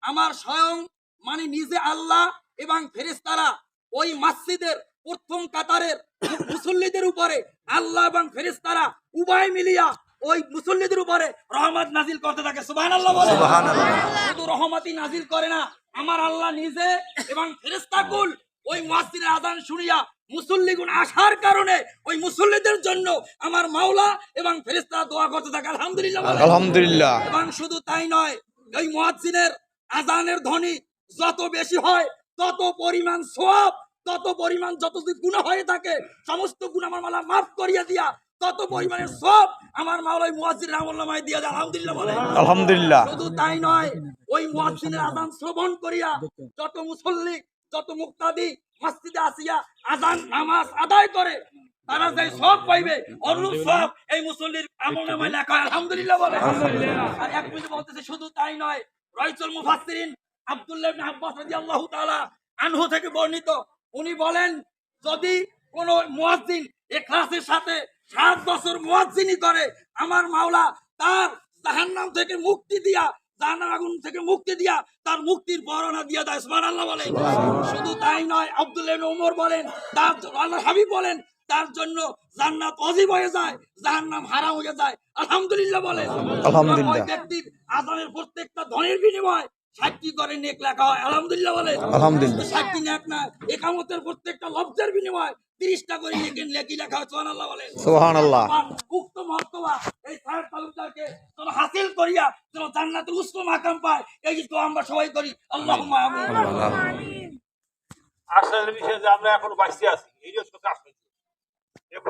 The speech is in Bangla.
আমার স্বয়ং মানে নিজে আল্লাহ এবং ফেরেশতারা ওই মসজিদের প্রথম কাতারের মুসল্লিদের উপরে আল্লাহ এবং ফেরেশতারা উভয় মিলিয়া ওই মুসল্লিদের উপরে রহমত নাজিল করতে থাকে। সুবহানাল্লাহ বলে। সুবহানাল্লাহ। শুধু রহমতই নাজিল করে না, আমার আল্লাহ নিজে এবং ফেরেশতাকুল ওই মসজিদের আযান শুনিয়া মুসল্লিগুন আসার কারণে ওই মুসল্লিদের জন্য আমার মাওলা এবং ফেরেশতারা দোয়া করতে থাকে। আলহামদুলিল্লাহ বলে। আলহামদুলিল্লাহ। এবং শুধু তাই নয়, ওই মুয়াজ্জিনের আযানের ধ্বনি যত বেশি হয় তত পরিমাণ সওয়াব, তত পরিমাণ যত গুনাহ হয়ে থাকে সমস্ত গুনাহ আমার মাওলা মাফ করিয়া দিয়া তত পরিমাণের সওয়াব আমার মাওলা ওই মুয়াজ্জিনের আমলনামায় দিয়া দেয়। আলহামদুলিল্লাহ বলে। আলহামদুলিল্লাহ। শুধু তাই নয়, ওই মুয়াজ্জিনের আযান শ্রবণ করিয়া যত মুসল্লি, যত মুক্তাদি মসজিদে আসিয়া আযান নামাজ আদায় করে তারা যে সওয়াব পাইবে অনুরূপ সওয়াব এই মুসল্লির আমলনামায় লেখা হয়। আলহামদুলিল্লাহ বলে। আর এক মিনিট বলতেছে, শুধু তাই নয়, রাইসুল মুফাসসিরিন আব্দুল্লাহ ইবনে আব্বাস রাদিয়াল্লাহু তাআলা আনহু থেকে বর্ণিত, উনি বলেন যদি কোন মুয়াজ্জিন ইখলাসের সাথে 7 বছর মুয়াজ্জিনি করে আমার মাওলা তার জাহান্নাম থেকে মুক্তি দিয়া, জাহান্নামের আগুন থেকে মুক্তি দিয়া তার মুক্তির বর্ণনা দিয়া দেয়। সুবহানাল্লাহ বলে। শুধু তাই নয়, আব্দুল্লাহ ইবনে ওমর বলেন, তার আল্লাহর হাবিব বলেন তার জন্য জান্নাত ওয়াজিব হয়ে যায়, জাহান্নাম হারাম হয়ে যায়। আলহামদুলিল্লাহ বলে। আলহামদুলিল্লাহ। ওই ব্যক্তির আযানের প্রত্যেকটা ধ্বনির বিনিময় 60টি করে নেক লেখা হয়। আলহামদুলিল্লাহ বলে। আলহামদুলিল্লাহ। 60টি নেক না, ইকামতের প্রত্যেকটা লফজের বিনিময় 30টা করে নেকি লেখা হয়। সুবহানাল্লাহ বলে। সুবহানাল্লাহ। উক্ত মর্তবা এই সাহেব তালুকদারকে যেন হাসিল করিয়া যেন জান্নাতুল উসমা মাকাম পায়, এই তো আমরা সবাই করি। আল্লাহুম্মা আমিন। আসলে বিষয় যে আমরা এখন বাঁচিয়ে আছি, এই জন্য কাজ